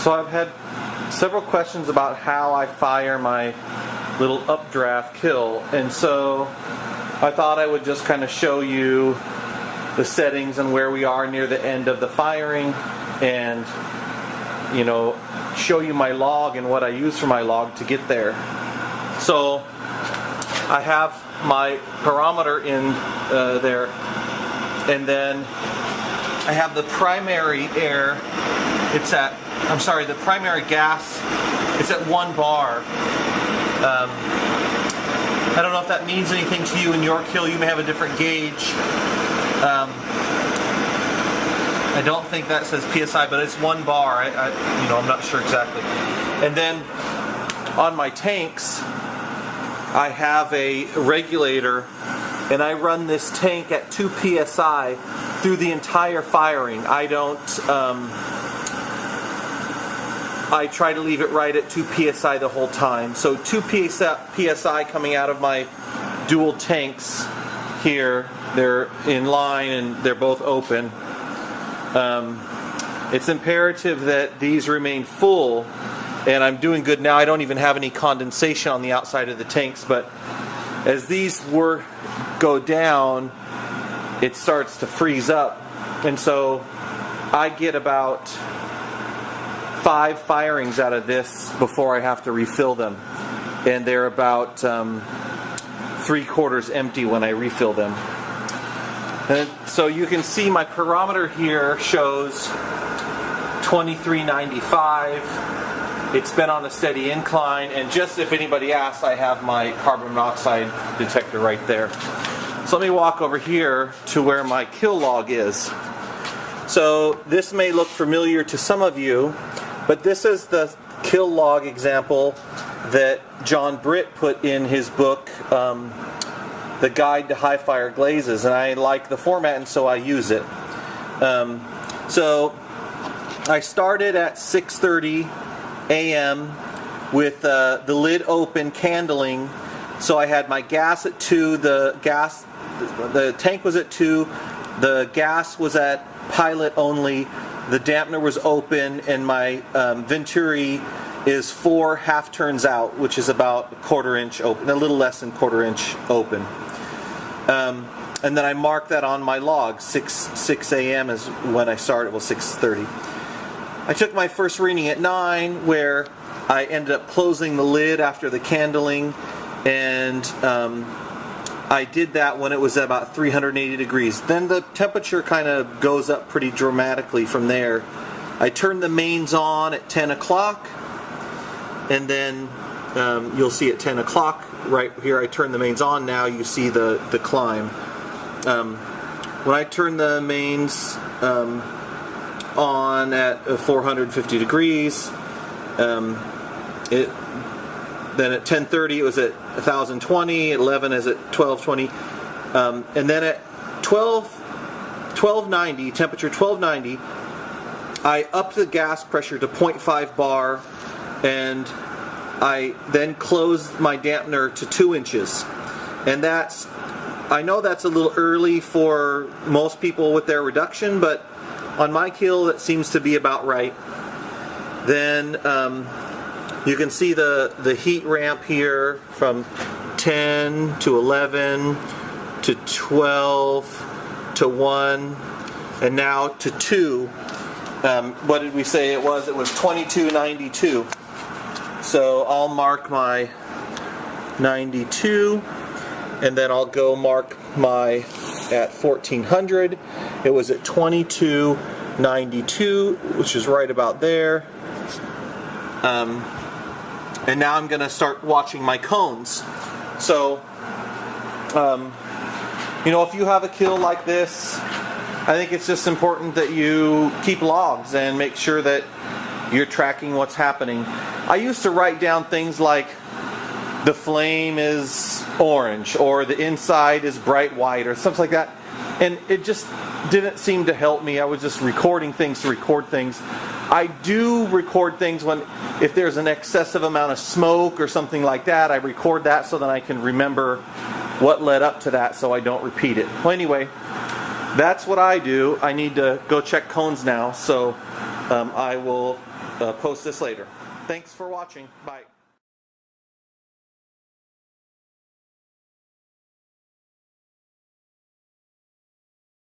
So I've had several questions about how I fire my little updraft kill, and so I thought I would just kind of show you the settings and where we are near the end of the firing, and show you my log and what I use for my log to get there. So I have my pyrometer in there, and then I have the primary air. The primary gas. It's at 1 bar. I don't know if that means anything to you in your kill. You may have a different gauge. I don't think that says PSI, but it's 1 bar. I'm not sure exactly. And then on my tanks, I have a regulator, and I run this tank at 2 PSI through the entire firing. I try to leave it right at 2 PSI the whole time. So 2 PSI coming out of my dual tanks here. They're in line and they're both open. It's imperative that these remain full, and I'm doing good now. I don't even have any condensation on the outside of the tanks, but as these go down, it starts to freeze up, and so I get about 5 firings out of this before I have to refill them, and they're about 3/4 empty when I refill them. And so you can see my pyrometer here shows 2395. It's been on a steady incline, and just if anybody asks, I have my carbon monoxide detector right there. So let me walk over here to where my kill log is. So this may look familiar to some of you, but this is the kill log example that John Britt put in his book, The Guide to High Fire Glazes, and I like the format, and so I use it. So I started at 6:30 a.m. with the lid open, candling. So I had my gas at 2, the tank was at 2, the gas was at pilot only, the dampener was open, and my Venturi is 4 half turns out, which is about 1/4 inch open, a little less than 1/4 inch open. And then I mark that on my log. 6 a.m. is when I started. Well, 6:30. I took my first reading at 9, where I ended up closing the lid after the candling, and I did that when it was at about 380 degrees. Then the temperature kind of goes up pretty dramatically from there. I turned the mains on at 10 o'clock, and then you'll see at 10 o'clock right here I turn the mains on. Now you see the climb. When I turn the mains on at 450 degrees, then at 10:30 it was at 1020, at 11 is at 1220, and then at 1290, temperature 1290, I upped the gas pressure to 0.5 bar, and I then closed my dampener to 2 inches. And I know that's a little early for most people with their reduction, but on my kill that seems to be about right. Then you can see the heat ramp here from 10 to 11 to 12 to 1 and now to 2. What did we say it was? It was 2292. So I'll mark my 92, and then I'll go mark my at 1400. It was at 2292, which is right about there. And now I'm going to start watching my cones. So, if you have a kill like this, I think it's just important that you keep logs and make sure that you're tracking what's happening. I used to write down things like the flame is orange or the inside is bright white or something like that, and it just didn't seem to help me. I was just recording things to record things. I do record things if there's an excessive amount of smoke or something like that. I record that so that I can remember what led up to that so I don't repeat it. Well, anyway, that's what I do. I need to go check cones now, so I will post this later. Thanks for watching. Bye.